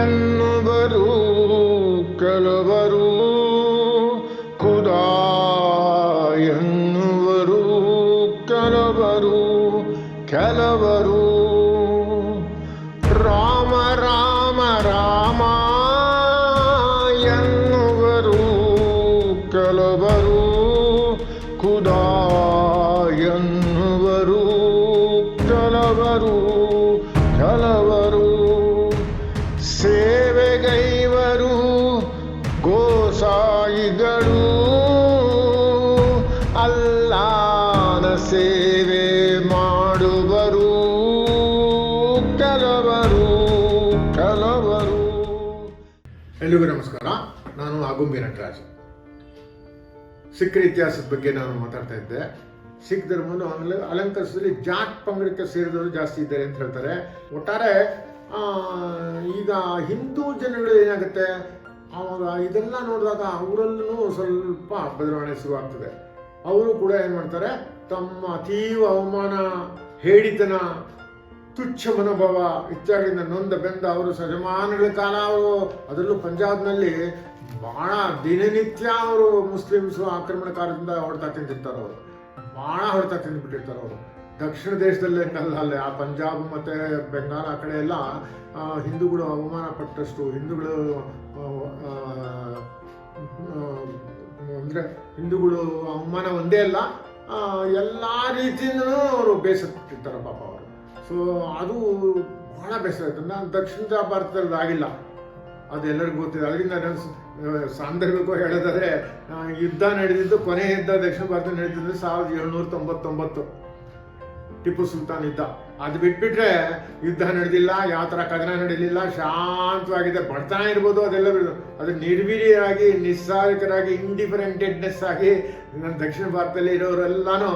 ಎನ್ನುವರು ಕೆಲವರು, ಖುದಾ ಎನ್ನುವರು ಕೆಲವರು, ಕೆಲವರು ರಾಮ ರಾಮ ರಾಮ ಎನ್ನುವರು ಕೆಲವರು, ಖುದಾ ಎನ್ನುವರು ಕೆಲವರು, ಕೆಲವರು ಸೇವೆಗೈವರು ಗೋಸಾಯಿಗಳು, ಅಲ್ಲಾನ ಸೇವೆ ಮಾಡುವರು ಕೆಲವರು, ಕೆಲವರು. ಎಲ್ಲಿಗೂ ನಮಸ್ಕಾರ. ನಾನು ಆಗುಂಬೆ ನಟರಾಜ್. ಸಿಖ್ಖರ ಇತಿಹಾಸದ ಬಗ್ಗೆ ನಾನು ಮಾತಾಡ್ತಾ ಇದ್ದೆ. ಸಿಖ್ ಧರ್ಮವನ್ನು ಆಮೇಲೆ ಅಲಂಕರಿಸದಲ್ಲಿ ಜಾಟ್ ಪಂಗಡಕ್ಕೆ ಸೇರಿದವರು ಜಾಸ್ತಿ ಇದ್ದಾರೆ ಅಂತ ಹೇಳ್ತಾರೆ. ಒಟ್ಟಾರೆ ಈಗ ಹಿಂದೂ ಜನಗಳು ಏನಾಗುತ್ತೆ, ಆವಾಗ ಇದೆಲ್ಲ ನೋಡಿದಾಗ ಅವರಲ್ಲೂ ಸ್ವಲ್ಪ ಬದಲಾವಣೆ ಶುರುವಾಗ್ತದೆ. ಅವರು ಕೂಡ ಏನು ಮಾಡ್ತಾರೆ, ತಮ್ಮ ಅತೀವ ಅವಮಾನ, ಹೇಡಿತನ, ತುಚ್ಛ ಮನೋಭಾವ ಇತ್ಯಾದಿಯಿಂದ ನೊಂದ ಬೆಂದ ಅವರು ಸಜಮಾನಗಳ ಕಾಲ ಅವರು, ಅದರಲ್ಲೂ ಪಂಜಾಬ್ನಲ್ಲಿ ಭಾಳ ದಿನನಿತ್ಯ ಅವರು ಮುಸ್ಲಿಮ್ಸು ಆಕ್ರಮಣಕಾರದಿಂದ ಹೊಡೆತ ತಿಂದಿರ್ತಾರೆ. ಅವರು ಭಾಳ ಹೊಡೆತ ತಿಂದುಬಿಟ್ಟಿರ್ತಾರೆ ಅವರು. ದಕ್ಷಿಣ ದೇಶದಲ್ಲೇ ಅಲ್ಲೇ ಆ ಪಂಜಾಬ್ ಮತ್ತು ಬೆಂಗಾಲ್ ಆ ಕಡೆ ಎಲ್ಲ ಹಿಂದೂಗಳು ಅವಮಾನ ಪಟ್ಟಷ್ಟು, ಹಿಂದೂಗಳು ಅಂದರೆ ಹಿಂದೂಗಳು ಅವಮಾನ ಒಂದೇ ಅಲ್ಲ, ಎಲ್ಲ ರೀತಿಯಿಂದಲೂ ಅವರು ಬೇಸತ್ತಿರ್ತಾರೆ ಪಾಪ ಅವರು. ಸೊ ಅದು ಭಾಳ ಬೇಸರ ಆಯ್ತು. ನಾನು ದಕ್ಷಿಣ ಭಾರತದಲ್ಲಿ ಆಗಿಲ್ಲ, ಅದು ಎಲ್ಲರಿಗೂ ಗೊತ್ತಿದೆ. ಅದರಿಂದ ಸಾಂದರ್ಭಿಕ ಹೇಳೋದಾದರೆ ಯುದ್ಧ ನಡೆದಿದ್ದು, ಕೊನೆ ಯುದ್ಧ ದಕ್ಷಿಣ ಭಾರತ ನಡೆದಿದ್ದು 1799 ಟಿಪ್ಪು ಸುಲ್ತಾನ್ ಯುದ್ಧ. ಅದು ಬಿಟ್ಬಿಟ್ರೆ ಯುದ್ಧ ನಡೆದಿಲ್ಲ, ಯಾವ ಥರ ಕದನ ನಡೀಲಿಲ್ಲ, ಶಾಂತವಾಗಿದೆ. ಬಡತನ ಇರ್ಬೋದು, ಅದೆಲ್ಲ ಅದು ನಿರ್ವೀರ್ಯರಾಗಿ, ನಿಸ್ಸಾರಿಕರಾಗಿ, ಇಂಡಿಫರೆಂಟೆಡ್ನೆಸ್ ಆಗಿ ನನ್ನ ದಕ್ಷಿಣ ಭಾರತದಲ್ಲಿ ಇರೋರೆಲ್ಲಾನು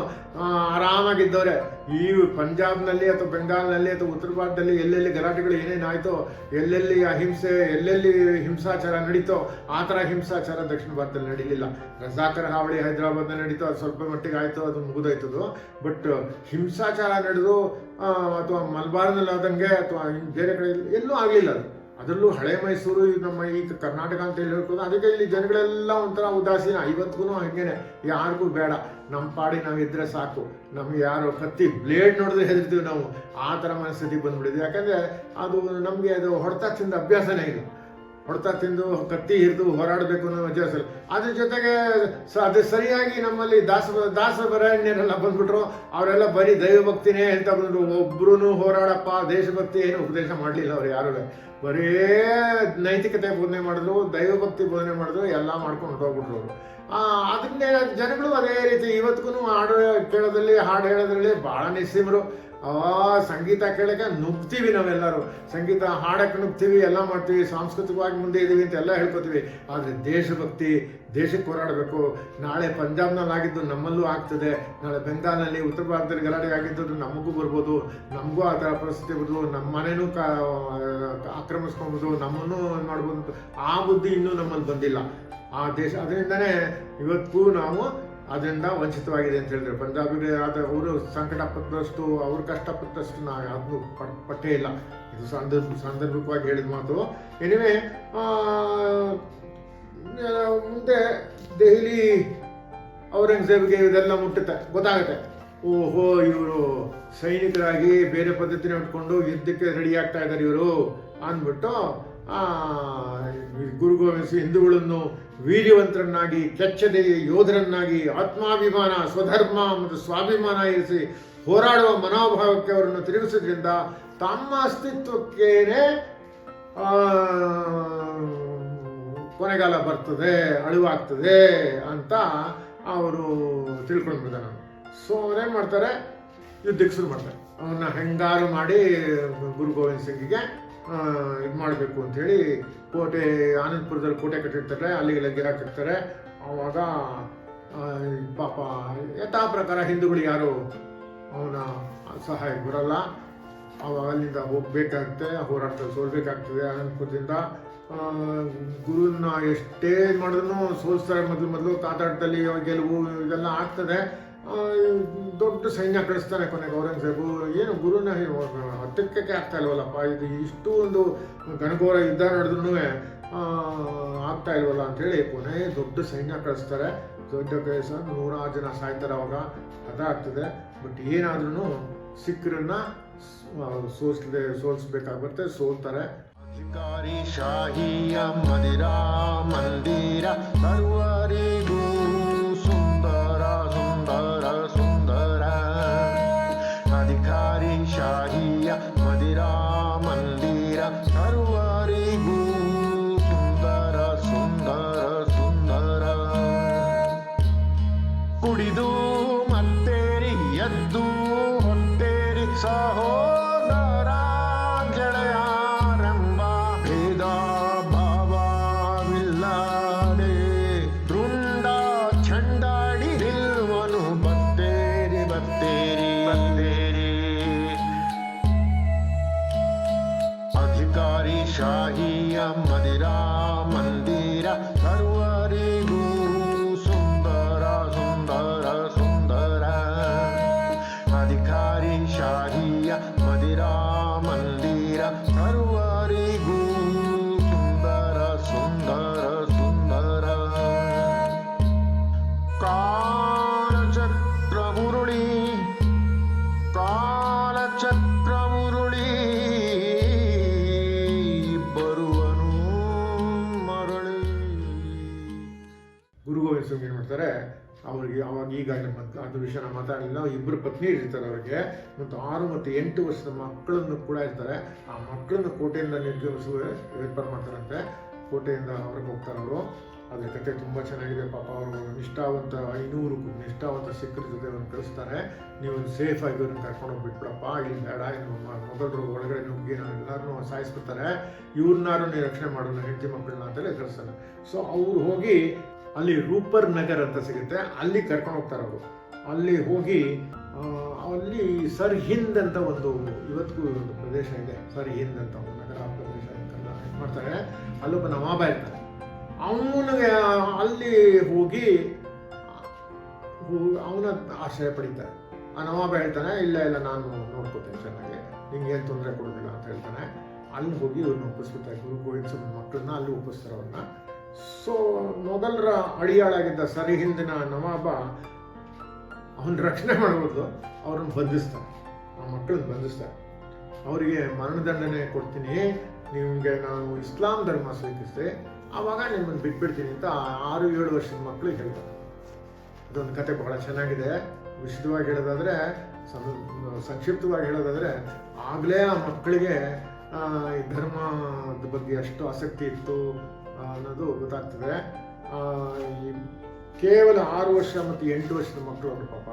ಆರಾಮಾಗಿದ್ದವ್ರೆ. ಈ ಪಂಜಾಬ್ನಲ್ಲಿ ಅಥವಾ ಬೆಂಗಾಲ್ನಲ್ಲಿ ಅಥವಾ ಉತ್ತರ ಭಾರತದಲ್ಲಿ ಎಲ್ಲೆಲ್ಲಿ ಗಲಾಟೆಗಳು ಏನೇನಾಯಿತೋ, ಎಲ್ಲೆಲ್ಲಿ ಅಹಿಂಸೆ, ಎಲ್ಲೆಲ್ಲಿ ಹಿಂಸಾಚಾರ ನಡೀತೋ, ಆ ಥರ ಹಿಂಸಾಚಾರ ದಕ್ಷಿಣ ಭಾರತದಲ್ಲಿ ನಡೀಲಿಲ್ಲ. ರಜಾಕರ್ ಹಾವಳಿ ಹೈದರಾಬಾದ್ನಲ್ಲಿ ನಡೀತೋ, ಅದು ಸ್ವಲ್ಪ ಮಟ್ಟಿಗೆ ಆಯಿತು, ಅದು ಮುಗಿದೋಯ್ತದು. ಬಟ್ ಹಿಂಸಾಚಾರ ನಡೆದು ಅಥವಾ ಮಲಬಾರ್ನಲ್ಲಿ ಆದಂಗೆ ಅಥವಾ ಬೇರೆ ಕಡೆ ಎಲ್ಲೂ ಆಗಲಿಲ್ಲ. ಅದು ಅದರಲ್ಲೂ ಹಳೆ ಮೈಸೂರು, ನಮ್ಮ ಈ ಕರ್ನಾಟಕ ಅಂತ ಹೇಳಿ ಹೇಳ್ಬೋದು. ಅದಕ್ಕೆ ಇಲ್ಲಿ ಜನಗಳೆಲ್ಲ ಒಂಥರ ಉದಾಸೀನ. ಇವತ್ತಿಗೂ ಹಂಗೇನೆ, ಯಾರಿಗೂ ಬೇಡ, ನಮ್ಮ ಪಾಡಿ ನಾವು ಇದ್ರೆ ಸಾಕು, ನಮ್ಗೆ ಯಾರು ಕತ್ತಿ ಬ್ಲೇಡ್ ನೋಡಿದ್ರೆ ಹೆದರ್ತೀವಿ ನಾವು, ಆ ಥರ ಮನಸ್ಥಿತಿ ಬಂದ್ಬಿಟ್ಟಿದ್ವಿ. ಯಾಕಂದರೆ ಅದು ನಮಗೆ ಅದು ಹೊಡೆತ ತಿಂದ ಅಭ್ಯಾಸನೇ ಇಲ್ಲ. ಹೊಡೆತ ತಿಂದು ಕತ್ತಿ ಹಿಡಿದು ಹೋರಾಡಬೇಕು ಅನ್ನೋ ಅಭ್ಯಾಸ ಇಲ್ಲ. ಅದ್ರ ಜೊತೆಗೆ ಅದು ಸರಿಯಾಗಿ ನಮ್ಮಲ್ಲಿ ದಾಸಬರಣ್ಯರೆಲ್ಲ ಬಂದ್ಬಿಟ್ರು. ಅವರೆಲ್ಲ ಬರೀ ದೈವಭಕ್ತಿನೇ ಅಂತ ಬಂದರು. ಒಬ್ರು ಹೋರಾಡಪ್ಪ ದೇಶಭಕ್ತಿ ಏನು ಉಪದೇಶ ಮಾಡಲಿಲ್ಲ ಅವ್ರು ಯಾರು. ಬರೀ ನೈತಿಕತೆ ಬೋಧನೆ ಮಾಡಿದ್ರು, ದೈವಭಕ್ತಿ ಬೋಧನೆ ಮಾಡಿದ್ರು, ಎಲ್ಲ ಮಾಡ್ಕೊಂಡು ಹೊರಟೋಗ್ಬಿಟ್ರು ಅವರು. ಅದರಿಂದ ಜನಗಳು ಅದೇ ರೀತಿ ಇವತ್ತಿಗೂ ಹಾಡು ಕೇಳೋದ್ರಲ್ಲಿ, ಹಾಡು ಹೇಳೋದ್ರಲ್ಲಿ ಭಾಳ ನಿಸ್ಸೀಮರು. ಸಂಗೀತ ಕೇಳಕ್ಕೆ ನುಗ್ತೀವಿ ನಾವೆಲ್ಲರೂ, ಸಂಗೀತ ಹಾಡಕ್ಕೆ ನುಗ್ತೀವಿ, ಎಲ್ಲ ಮಾಡ್ತೀವಿ, ಸಾಂಸ್ಕೃತಿಕವಾಗಿ ಮುಂದೆ ಇದ್ದೀವಿ ಅಂತ ಎಲ್ಲ ಹೇಳ್ಕೊತೀವಿ. ಆದರೆ ದೇಶಭಕ್ತಿ, ದೇಶಕ್ಕೆ ಹೋರಾಡಬೇಕು. ನಾಳೆ ಪಂಜಾಬ್ನಲ್ಲಿ ಆಗಿದ್ದು ನಮ್ಮಲ್ಲೂ ಆಗ್ತದೆ, ನಾಳೆ ಬೆಂಗಾಲ್ನಲ್ಲಿ, ಉತ್ತರ ಭಾರತದಲ್ಲಿ ಗಲಾಟೆ ಆಗಿದ್ದು ನಮಗೂ ಬರ್ಬೋದು, ನಮಗೂ ಆ ಥರ ಪರಿಸ್ಥಿತಿ ಬರ್ಬೋದು, ನಮ್ಮ ಮನೆಯೂ ಆಕ್ರಮಿಸ್ಕೊಬೋದು, ನಮ್ಮನ್ನು ಮಾಡ್ಬೋದು. ಆ ಬುದ್ಧಿ ಇನ್ನೂ ನಮ್ಮಲ್ಲಿ ಬಂದಿಲ್ಲ. ಆ ದೇಶ ಅದರಿಂದನೇ ಇವತ್ತಿಗೂ ನಾವು ಅದರಿಂದ ವಂಚಿತವಾಗಿದೆ ಅಂತ ಹೇಳಿದ್ರೆ. ಪಂಜಾಬಿಗೆ ಆದ ಅವರು ಸಂಕಟ ಪಟ್ಟಷ್ಟು, ಅವ್ರು ಕಷ್ಟಪಟ್ಟಷ್ಟು ನಾವು ಯಾವುದು ಪಟ್ಟೇ ಇಲ್ಲ. ಇದು ಸಾಂದರ್ಭಿಕವಾಗಿ ಹೇಳಿದ ಮಾತು. ಎನಿವೆ, ಮುಂದೆ ದೆಹಲಿ ಔರಂಗಜೇಬ್ಗೆ ಇದೆಲ್ಲ ಮುಟ್ಟುತ್ತೆ, ಗೊತ್ತಾಗುತ್ತೆ. ಓಹೋ, ಇವರು ಸೈನಿಕರಾಗಿ ಬೇರೆ ಪದ್ಧತಿನ ಇಟ್ಕೊಂಡು ಯುದ್ಧಕ್ಕೆ ರೆಡಿ ಆಗ್ತಾ ಇದ್ದಾರೆ ಇವರು ಅಂದ್ಬಿಟ್ಟು ಗುರು ಗೋವಿಂದ ಸಿಂಗ್ ಹಿಂದೂಗಳನ್ನು ವೀರ್ಯವಂತರನ್ನಾಗಿ, ಕೆಚ್ಚದೆ ಯೋಧರನ್ನಾಗಿ, ಆತ್ಮಾಭಿಮಾನ, ಸ್ವಧರ್ಮ ಮತ್ತು ಸ್ವಾಭಿಮಾನ ಇರಿಸಿ ಹೋರಾಡುವ ಮನೋಭಾವಕ್ಕೆ ಅವರನ್ನು ತಿರುಗಿಸೋದ್ರಿಂದ ತಮ್ಮ ಅಸ್ತಿತ್ವಕ್ಕೇನೆ ಕೊನೆಗಾಲ ಬರ್ತದೆ, ಅಳಿವಾಗ್ತದೆ ಅಂತ ಅವರು ತಿಳ್ಕೊಂಡ್ಬಿಡ್ತಾರೆ. ಸೊ ಅವ್ರೇನು ಮಾಡ್ತಾರೆ, ಯುದ್ಧಕ್ಕೆ ಶುರು ಮಾಡ್ತಾರೆ. ಅವನ್ನ ಹೆಂಗಾರು ಮಾಡಿ ಗುರು ಗೋವಿಂದ ಸಿಂಗಿಗೆ ಇದು ಮಾಡಬೇಕು ಅಂಥೇಳಿ ಕೋಟೆ, ಆನಂದಪುರದಲ್ಲಿ ಕೋಟೆ ಕಟ್ಟಿರ್ತಾರೆ, ಅಲ್ಲಿಗೆಲ್ಲ ಗಿರಾಕ್ ಹಾಕ್ತಾರೆ. ಆವಾಗ ಪಾಪ ಯಥಾ ಪ್ರಕಾರ ಹಿಂದೂಗಳು ಯಾರು ಅವನ ಸಹಾಯಕ್ಕೆ ಬರಲ್ಲ. ಅವಾಗ ಅಲ್ಲಿಂದ ಹೋಗ್ಬೇಕಾಗುತ್ತೆ, ಹೋರಾಟದಲ್ಲಿ ಸೋಲ್ಬೇಕಾಗ್ತದೆ. ಆನಂದಪುರದಿಂದ ಗುರುನ ಎಷ್ಟೇ ಮಾಡಿದ್ರು ಸೋಲಿಸ್ತಾರೆ. ಮೊದಲು ಕಾದಾಟದಲ್ಲಿ ಗೆಲುವು ಇದೆಲ್ಲ ಆಗ್ತದೆ. ದೊಡ್ಡ ಸೈನ್ಯ ಕಳಿಸ್ತಾನೆ ಕೊನೆಗೆ ಔರಂಗಜೇಬು. ಏನು ಗುರುನ ಹತ್ತಕ್ಕೆ ಆಗ್ತಾ ಇಲ್ವಲ್ಲಪ್ಪ, ಇದು ಇಷ್ಟು ಒಂದು ಗಣಘೋರ ಯುದ್ಧ ನಡೆದ್ರೂ ಆಗ್ತಾ ಇಲ್ವಲ್ಲ ಅಂಥೇಳಿ ಕೊನೆ ದೊಡ್ಡ ಸೈನ್ಯ ಕಳಿಸ್ತಾರೆ. ದೊಡ್ಡ ಕೇಸ 100 ಜನ ಸಾಯ್ತಾರೆ. ಅವಾಗ ಅದಾಗ್ತದೆ. ಬಟ್ ಏನಾದ್ರೂ ಸಿಖ್ರನ್ನ ಸೋಲಿಸ್ಬೇಕಾಗುತ್ತೆ, ಸೋಲ್ತಾರೆ. ಅಧಿಕಾರಿ ಶಾಹಿಯ ಮದಿರಾ ಮಂದಿರ ಸರ್ವರಿಗೂ ಸುಂದರ ಸುಂದರ ಸುಂದರ. ಅಧಿಕಾರಿ ಶಾಹಿಯ ಮದಿರಾ ಮಂದಿರ ಸರ್ವರಿಗೂ ಸುಂದರ ಸುಂದರ ಸುಂದರ. ಕುಡಿದು ಮತ್ತೇರಿ ಎದ್ದು ಹೊತ್ತೇರಿ ಸಹೋದರ ಗೆಳೆಯರೆಂಬ ಭೇದ ಭಾವವಿಲ್ಲದೆ ರುಂಡ ಚಂಡಾಡಿ ನಿಲ್ವನು ಬತ್ತೇರಿ ಬತ್ತೇರಿ ಬತ್ತೇರಿ. ಅಧಿಕಾರಿ ಶಾಹಿಯ ಮದಿರಾ ಮಂದಿರ ಸರ್ವರಿಗೂ ಸುಂದರ ಸುಂದರ ಸುಂದರ. ಅಧಿಕಾರಿ ಶಾಹಿಯ ಮದಿರಾ ಮಂದಿರ ಸರ್ವರಿಗೂ ಸುಂದರ ಸುಂದರ ಸುಂದರ. ಕಾಲಚಕ್ರ ಮುರುಳಿ ಕಾಲಚಕ್ರ ಮುರುಳಿ ಬರುವನು ಮರಳಿ. ಗುರು ಗೋವಿಂದ ಸಿಂಗ್ ಏನು ಮಾಡ್ತಾರೆ, ಅವ್ರಿಗೆ ಅವಾಗ ಈಗಾಗಲೇ ಅದು ವಿಷಯನ ಮಾತಾಡಲಿಲ್ಲ. 2 ಪತ್ನಿ ಇರ್ತಾರೆ ಅವ್ರಿಗೆ, ಮತ್ತು 6 ಮತ್ತು 8 ವರ್ಷದ ಮಕ್ಕಳನ್ನು ಕೂಡ ಇರ್ತಾರೆ. ಆ ಮಕ್ಕಳನ್ನು ಕೋಟೆಯಿಂದ ನಿರ್ಗಮಿಸುವ ಏರ್ಪಾಡು ಮಾಡ್ತಾರಂತೆ. ಕೋಟೆಯಿಂದ ಹೊರಗೆ ಹೋಗ್ತಾರೆ ಅವರು. ಅದ್ರ ಕತೆ ತುಂಬ ಚೆನ್ನಾಗಿದೆ. ಪಾಪ ಅವರು ನಿಷ್ಠಾವಂತ 500 ನಿಷ್ಠಾವಂತ ಸಿಖ್ಖರ ಜೊತೆ ಅವ್ರನ್ನ ಕಳಿಸ್ತಾರೆ. ನೀವು ಸೇಫಾಗಿ ಇವ್ರನ್ನ ಕರ್ಕೊಂಡು ಹೋಗ್ಬಿಟ್ಬಿಡಪ್ಪ, ಇಲ್ಲಿ ಬೇಡ, ಮೊದಲು ಒಳಗಡೆ ನುಗ್ಗಿ ನಾವು ಎಲ್ಲರನ್ನೂ ಸಾಯಿಸ್ಬಿಡ್ತಾರೆ, ಇವ್ರನ್ನಾರು ನೀವು ರಕ್ಷಣೆ ಮಾಡೋಣ, ಹೆಂಡತಿ ಮಕ್ಕಳನ್ನ ಅಂತೇಳಿ ಕಳಿಸ್ತಾರೆ. ಸೊ ಅವ್ರು ಹೋಗಿ ಅಲ್ಲಿ ರೂಪರ್ ನಗರ್ ಅಂತ ಸಿಗುತ್ತೆ, ಅಲ್ಲಿ ಕರ್ಕೊಂಡು ಹೋಗ್ತಾರೆ ಅವರು. ಅಲ್ಲಿ ಹೋಗಿ ಅಲ್ಲಿ ಸರ್ ಹಿಂದ್ ಅಂತ ಒಂದು ಇವತ್ತಿಗೂ ಒಂದು ಪ್ರದೇಶ ಇದೆ, ಸರ್ ಹಿಂದ್ ಅಂತ ಒಂದು ನಗರ ಪ್ರದೇಶ ಅಂತ ಮಾಡ್ತಾರೆ. ಅಲ್ಲೊಬ್ಬ ನವಾಬ ಇರ್ತಾರೆ. ಅವನಿಗೆ ಅಲ್ಲಿ ಹೋಗಿ ಅವನ ಆಶ್ರಯ ಪಡಿತಾರೆ. ಆ ನವಾಬ ಹೇಳ್ತಾನೆ, ಇಲ್ಲ ಇಲ್ಲ ನಾನು ನೋಡ್ಕೋತೇನೆ ಚೆನ್ನಾಗಿ, ನಿಂಗೆ ಏನು ತೊಂದರೆ ಕೊಡೋದಿಲ್ಲ ಅಂತ ಹೇಳ್ತಾನೆ. ಅಲ್ಲಿ ಹೋಗಿ ಇವ್ರನ್ನ ಒಪ್ಪಿಸ್ಬಿಡ್ತಾರೆ. ಗುರು ಗೋವಿಂದ ಸಿಂಗ್ ಮಕ್ಕಳನ್ನ ಅಲ್ಲಿ ಒಪ್ಪಿಸ್ತಾರೆ ಅವ್ರನ್ನ. ಸೊ ಮೊಘಲರ ಅಡಿಯಾಳಾಗಿದ್ದ ಸರಿ ಹಿಂದಿನ ನವಾಬ ಅವನ ರಕ್ಷಣೆ ಮಾಡ್ಬೋದು, ಅವ್ರನ್ನ ಬಂಧಿಸ್ತಾರೆ, ಆ ಮಕ್ಕಳನ್ನ ಬಂಧಿಸ್ತಾರೆ. ಅವರಿಗೆ ಮರಣದಂಡನೆ ಕೊಡ್ತೀನಿ, ನಿಮಗೆ ನಾನು ಇಸ್ಲಾಂ ಧರ್ಮ ಸ್ವೀಕರಿಸಿದೆ, ಆವಾಗ ನಿಮ್ಮನ್ನು ಬಿಟ್ಬಿಡ್ತೀನಿ ಅಂತ 6-7 ವರ್ಷದ ಮಕ್ಕಳಿಗೆ ಹೇಳ್ತಾರೆ. ಅದೊಂದು ಕತೆ ಬಹಳ ಚೆನ್ನಾಗಿದೆ. ವಿಶದವಾಗಿ ಹೇಳೋದಾದರೆ, ಸಂಕ್ಷಿಪ್ತವಾಗಿ ಹೇಳೋದಾದರೆ, ಆಗಲೇ ಆ ಮಕ್ಕಳಿಗೆ ಈ ಧರ್ಮದ ಬಗ್ಗೆ ಅಷ್ಟು ಆಸಕ್ತಿ ಇತ್ತು ಅನ್ನೋದು ಗೊತ್ತಾಗ್ತದೆ. ಕೇವಲ 6 ವರ್ಷ ಮತ್ತು 8 ವರ್ಷದ ಮಕ್ಕಳು ಅವರು ಪಾಪ.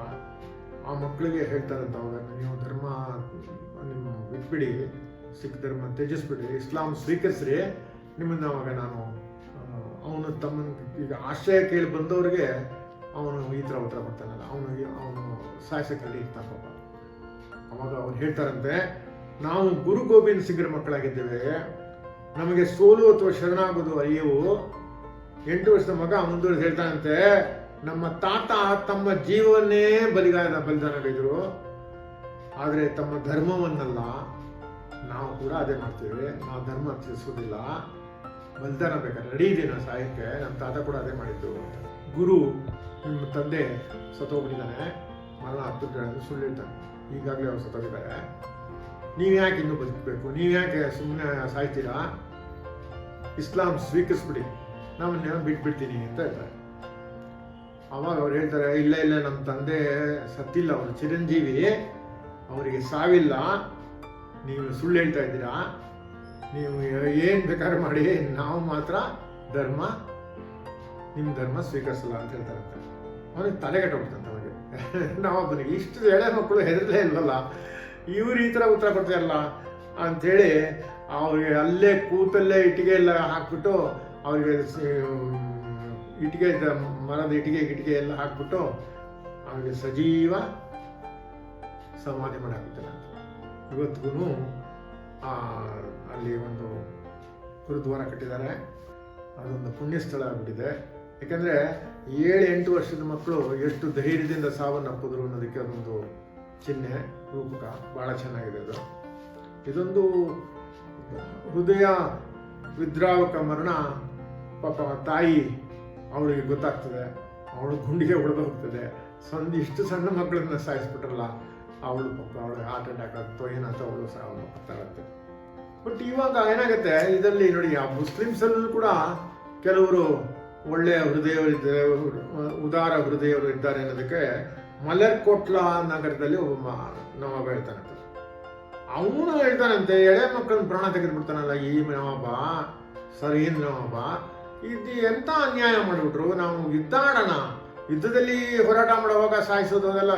ಆ ಮಕ್ಕಳಿಗೆ ಹೇಳ್ತಾರಂತ, ಅವಾಗ ನೀವು ಧರ್ಮ ನಿಮ್ಮ ಬಿಟ್ಬಿಡಿ, ಸಿಖ್ ಧರ್ಮ ತ್ಯಜಿಸ್ಬಿಡಿ, ಇಸ್ಲಾಂ ಸ್ವೀಕರಿಸ್ರಿ, ನಿಮ್ಮನ್ನು ಅವಾಗ ನಾನು ಅವನು ತಮ್ಮನ ಈಗ ಆಶ್ರಯ ಕೇಳಿ ಬಂದವ್ರಿಗೆ ಅವನು ಈ ಥರ ಉತ್ತರ ಕೊಡ್ತಾನಲ್ಲ, ಅವನು ಸಾಯಿಸಕ್ಕೆ ರೆಡಿ ಇರ್ತಾನೆ ಪಾಪ. ಅವಾಗ ಅವ್ರು ಹೇಳ್ತಾರಂತೆ, ನಾವು ಗುರು ಗೋವಿಂದ ಸಿಂಗ್ರ ಮಕ್ಕಳಾಗಿದ್ದೇವೆ, ನಮಗೆ ಸೋಲು ಅಥವಾ ಶರಣಾಗೋದು ಅಯ್ಯವು. 8 ವರ್ಷದ ಮಗ ಮುಂದುವರೆದು ಹೇಳ್ತಾನಂತೆ, ನಮ್ಮ ತಾತ ತಮ್ಮ ಜೀವವನ್ನೇ ಬಲಿದಾನಗೈದರು, ಆದರೆ ತಮ್ಮ ಧರ್ಮವನ್ನಲ್ಲ. ನಾವು ಕೂಡ ಅದೇ ಮಾಡ್ತೇವೆ, ನಾವು ಧರ್ಮ ತಿಳಿಸೋದಿಲ್ಲ, ಬಲಿದಾನ ಬೇಕಾದ್ರೆ ರೆಡಿ ಇದೀನ ಸಾಯಕ್ಕೆ, ನಮ್ಮ ತಾತ ಕೂಡ ಅದೇ ಮಾಡಿದ್ದು. ಗುರು, ನಿಮ್ಮ ತಂದೆ ಸತ್ತೋಗ್ಬಿಟ್ಟಿದ್ದಾನೆ, ಮರಣ ಹತ್ತಿರ ಸುಳ್ಳು ಹೇಳ್ತಾನೆ, ಈಗಾಗಲೇ ಅವ್ರು ಸತ್ತೋಗಿದ್ದಾರೆ, ನೀವು ಯಾಕೆ ಇನ್ನೂ ಬದುಕಬೇಕು, ನೀವು ಯಾಕೆ ಸುಮ್ಮನೆ ಸಾಯ್ತೀರಾ, ಇಸ್ಲಾಂ ಸ್ವೀಕರಿಸ್ಬಿಡಿ, ನಮ್ಮನ್ನ ಬಿಟ್ಬಿಡ್ತೀನಿ ಅಂತ ಹೇಳ್ತಾರೆ. ಅವಾಗ ಅವ್ರು ಹೇಳ್ತಾರೆ, ಇಲ್ಲ ಇಲ್ಲ, ನಮ್ಮ ತಂದೆ ಸತ್ತಿಲ್ಲ, ಅವರು ಚಿರಂಜೀವಿ, ಅವರಿಗೆ ಸಾವಿಲ್ಲ, ನೀವು ಸುಳ್ಳು ಹೇಳ್ತಾ ಇದ್ದೀರಾ, ನೀವು ಏನು ಬೇಕಾದ್ರೆ ಮಾಡಿ, ನಾವು ಮಾತ್ರ ನಿಮ್ಮ ಧರ್ಮ ಸ್ವೀಕರಿಸಲ್ಲ ಅಂತ ಹೇಳ್ತಾರಂತೆ. ಅವನಿಗೆ ತಲೆಗೆಟ್ಟೋಗ್ತಂತೆ. ಅವನಿಗೆ ನಾವೊಬ್ಬನಿಗೆ ಇಷ್ಟು ಎಳೆ ಮಕ್ಕಳು ಹೆದರಲೇ ಇಲ್ವಲ್ಲ, ಇವ್ರು ಈ ಥರ ಉತ್ತರ ಕೊಡ್ತಾರಲ್ಲ ಅಂಥೇಳಿ ಅವ್ರಿಗೆ ಅಲ್ಲೇ ಕೂತಲ್ಲೇ ಇಟ್ಟಿಗೆ ಎಲ್ಲ ಹಾಕ್ಬಿಟ್ಟು, ಅವ್ರಿಗೆ ಮರದ ಇಟ್ಟಿಗೆ ಎಲ್ಲ ಹಾಕ್ಬಿಟ್ಟು ಅವ್ರಿಗೆ ಸಜೀವ ಸಮಾಧಿ ಮಾಡಿ ಹಾಕ್ಬಿಡ್ತಾರೆ. ಇವತ್ತಿಗೂ ಅಲ್ಲಿ ಒಂದು ಗುರುದ್ವಾರ ಕಟ್ಟಿದ್ದಾರೆ, ಅದೊಂದು ಪುಣ್ಯ ಸ್ಥಳ ಆಗ್ಬಿಟ್ಟಿದೆ. ಯಾಕಂದರೆ 7-8 ವರ್ಷದ ಮಕ್ಕಳು ಎಷ್ಟು ಧೈರ್ಯದಿಂದ ಸಾವನ್ನಪ್ಪಿದ್ರು ಅನ್ನೋದಕ್ಕೆ ಅದೊಂದು ಚಿಹ್ನೆ, ರೂಪಕ. ಭಾಳ ಚೆನ್ನಾಗಿದೆ ಅದು. ಇದೊಂದು ಹೃದಯ ವಿದ್ರಾವಕ ಮರಣ. ಪಾಪ ತಾಯಿ ಅವಳಿಗೆ ಗೊತ್ತಾಗ್ತದೆ, ಅವಳು ಗುಂಡಿಗೆ ಹೊಡೆದು ಹೋಗ್ತದೆ. ಇಷ್ಟು ಸಣ್ಣ ಮಕ್ಕಳನ್ನ ಸಾಯಿಸ್ಬಿಟ್ರಲ್ಲ, ಅವಳು ಪಾಪ ಅವಳಿಗೆ ಹಾರ್ಟ್ ಅಟ್ಯಾಕ್ ಆಗ್ತೋ ಏನಂತ ಅವಳು ಸಾವನ್ನಪ್ಪಾಗುತ್ತೆ. ಬಟ್ ಇವಾಗ ಏನಾಗುತ್ತೆ ಇದರಲ್ಲಿ ನೋಡಿ, ಆ ಮುಸ್ಲಿಮ್ಸಲ್ಲೂ ಕೂಡ ಕೆಲವರು ಒಳ್ಳೆಯ ಹೃದಯವಿದ್ದಾರೆ, ಉದಾರ ಹೃದಯರು ಇದ್ದಾರೆ ಅನ್ನೋದಕ್ಕೆ ಮಲರ್ಕೋಟ್ಲಾ ನಗರದಲ್ಲಿ ಒಬ್ಬ ನವಾಬ ಹೇಳ್ತಾನಂತೆ. ಅವನು ಹೇಳ್ತಾನಂತೆ, ಎಳೆ ಮಕ್ಕಳನ್ನ ಪ್ರಾಣ ತೆಗೆದುಬಿಡ್ತಾನಲ್ಲ ಈ ನವಾಬ, ಸರೀನ್ ನವಾಬ, ಇದು ಎಂಥ ಅನ್ಯಾಯ ಮಾಡಿಬಿಟ್ರು. ನಾವು ಯುದ್ಧ ಆಡೋಣ, ಯುದ್ಧದಲ್ಲಿ ಹೋರಾಟ ಮಾಡುವಾಗ ಸಾಯಿಸೋದು ಅದೆಲ್ಲ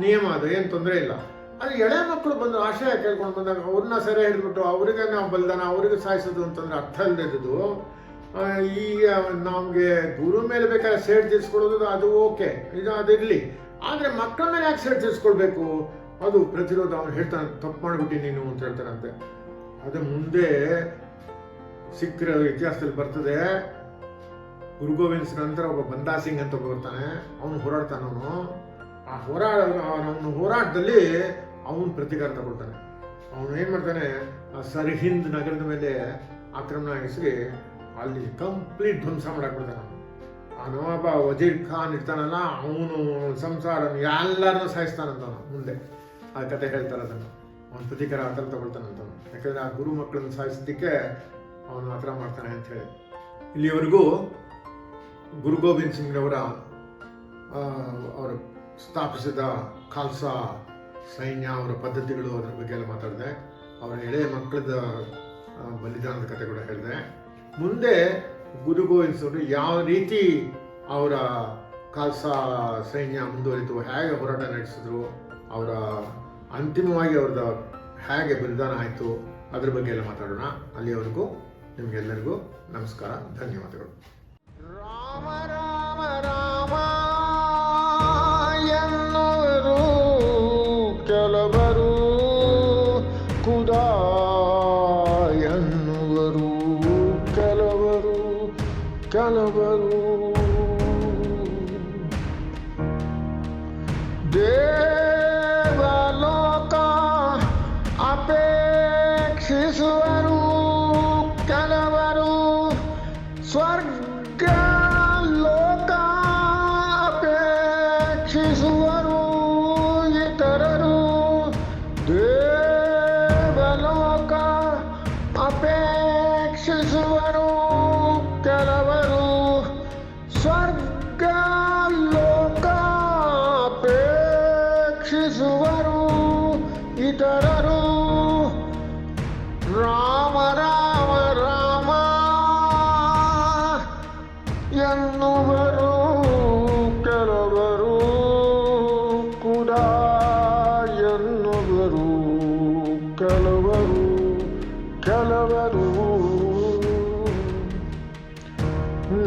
ನಿಯಮ, ಅದು ಏನು ತೊಂದರೆ ಇಲ್ಲ. ಅದು ಎಳೆ ಮಕ್ಕಳು ಬಂದು ಆಶ್ರಯ ಕೇಳ್ಕೊಂಡು ಬಂದಾಗ ಅವ್ರನ್ನ ಸೆರೆ ಹಿಡಿದ್ಬಿಟ್ಟು ಅವರಿಗೆ ನಾವು ಬಲಿದಾನ, ಅವರಿಗೆ ಸಾಯಿಸೋದು ಅಂತಂದ್ರೆ ಅರ್ಥ ಇಲ್ಲದಿದ್ದು. ಈಗ ನಮಗೆ ಗುರು ಮೇಲೆ ಬೇಕಾದ್ರೆ ಸೇಡ್ ತೀರಿಸ್ಕೊಳ್ಳೋದು ಅದು ಓಕೆ, ಇದು ಅದಿರಲಿ. ಆದರೆ ಮಕ್ಕಳ ಮೇಲೆ ಯಾಕೆ ಸೇಡ್ ತೀರಿಸ್ಕೊಳ್ಬೇಕು? ಅದು ಪ್ರತಿರೋಧ. ಅವನು ಹೇಳ್ತಾನೆ, ತಪ್ಪು ಮಾಡಿಬಿಟ್ಟು ನೀನು ಅಂತ ಹೇಳ್ತಾನಂತೆ. ಅದು ಮುಂದೆ ಸಿಖ್ರ ಇತಿಹಾಸದಲ್ಲಿ ಬರ್ತದೆ. ಗುರು ಗೋವಿಂದ್ ಸಿಂಗ್ ನಂತರ ಒಬ್ಬ ಬಂದಾ ಸಿಂಗ್ ಅಂತ ಬರ್ತಾನೆ, ಅವನು ಹೋರಾಡ್ತಾನೆ. ಅವನು ಹೋರಾಟದಲ್ಲಿ ಅವನು ಪ್ರತಿಕಾರ ತಗೊಳ್ತಾನೆ. ಅವನು ಏನು ಮಾಡ್ತಾನೆ, ಆ ಸರ್ಹಿಂದ್ ನಗರದ ಮೇಲೆ ಆಕ್ರಮಣ ಎಸಗಿ ಅಲ್ಲಿ ಕಂಪ್ಲೀಟ್ ಧ್ವಂಸ ಮಾಡಾಕ್ಬಿಡ್ತಾನೆ. ಆ ನವಾಬ ವಜೀರ್ ಖಾನ್ ಇರ್ತಾನಲ್ಲ, ಅವನು ಸಂಸಾರ ಎಲ್ಲರನ್ನೂ ಸಾಯಿಸ್ತಾನಂತವನು. ಮುಂದೆ ಆ ಕತೆ ಹೇಳ್ತಾರೆ ಅದನ್ನು. ಅವನು ಪ್ರತಿಕಾರ ಆ ಥರ ತಗೊಳ್ತಾನಂತವನು. ಯಾಕಂದರೆ ಆ ಗುರು ಮಕ್ಕಳನ್ನು ಸಾಯಿಸೋದಕ್ಕೆ ಅವನು ಆ ಥರ ಮಾಡ್ತಾನೆ ಅಂತ ಹೇಳಿ. ಇಲ್ಲಿವರೆಗೂ ಗುರು ಗೋವಿಂದ್ ಸಿಂಗ್ರವರ ಅವರು ಸ್ಥಾಪಿಸಿದ ಖಾಲ್ಸಾ ಸೈನ್ಯ, ಅವರ ಪದ್ಧತಿಗಳು, ಅದರ ಬಗ್ಗೆ ಎಲ್ಲ ಮಾತಾಡಿದೆ. ಅವರ ಎಳೆಯ ಮಕ್ಕಳದ ಬಲಿದಾನದ ಕತೆ ಕೂಡ ಹೇಳಿದೆ. ಮುಂದೆ ಗುರು ಗೋವಿಂದ್ ಸಿಂಗ್ ಯಾವ ರೀತಿ ಅವರ ಖಾಲ್ಸಾ ಸೈನ್ಯ ಮುಂದುವರಿತು, ಹೇಗೆ ಹೋರಾಟ ನಡೆಸಿದ್ರು, ಅವರ ಅಂತಿಮವಾಗಿ ಅವ್ರದ ಹೇಗೆ ಬಲಿದಾನ ಆಯಿತು, ಅದ್ರ ಬಗ್ಗೆ ಎಲ್ಲ ಮಾತಾಡೋಣ. ಅಲ್ಲಿಯವರೆಗೂ ನಿಮಗೆಲ್ಲರಿಗೂ ನಮಸ್ಕಾರ, ಧನ್ಯವಾದಗಳು. ರಾಮ ರಾಮ ರಾಮ ಎನ್ನುವರು ಕೆಲವರು, ಖುದಾ ಎನ್ನುವರು ಕೆಲವರು. ದೇವಲೋಕ ಅಪೇಕ್ಷಿಸುವರು ಕೆಲವರು, ಸ್ವರ್ಗ ಲೋಕ ಅಪೇಕ್ಷಿಸುವರು ಇತರರು. ದೇವಲೋಕ ಅಪೇಕ್ಷಿಸುವರು ಕೆಲವರು, ಸ್ವರ್ಗ ಲೋಕ ಅಪೇಕ್ಷಿಸುವರು ಇತರರು. ರಾಮ ರಾಮ ರಾಮ ಎನ್ನುವರು ಕೆಲವರು, ಖುದಾ ಎನ್ನುವರು ಕೆಲವರು.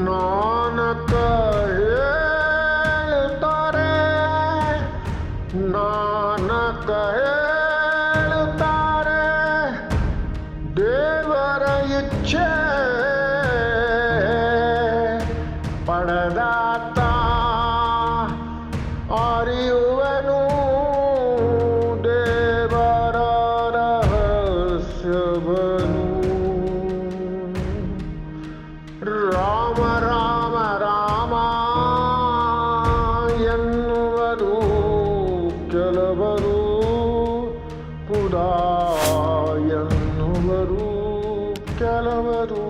ನಾನಕ ಹೇಳ್ತಾರೆ, ನಾನಕ ಹೇಳ್ತಾರೆ, ದೇವರ ಇಚ್ಛೆ ಪಡೆದಾತ ಅರಿಯುವನು ದೇವರ ರಹಸ್ಯವನು. ರಾಮ ರಾಮ ರಾಮ ಎನ್ನುವರು ಕೆಲವರು, ಖುದಾ ಎನ್ನುವರು ಕೆಲವರು.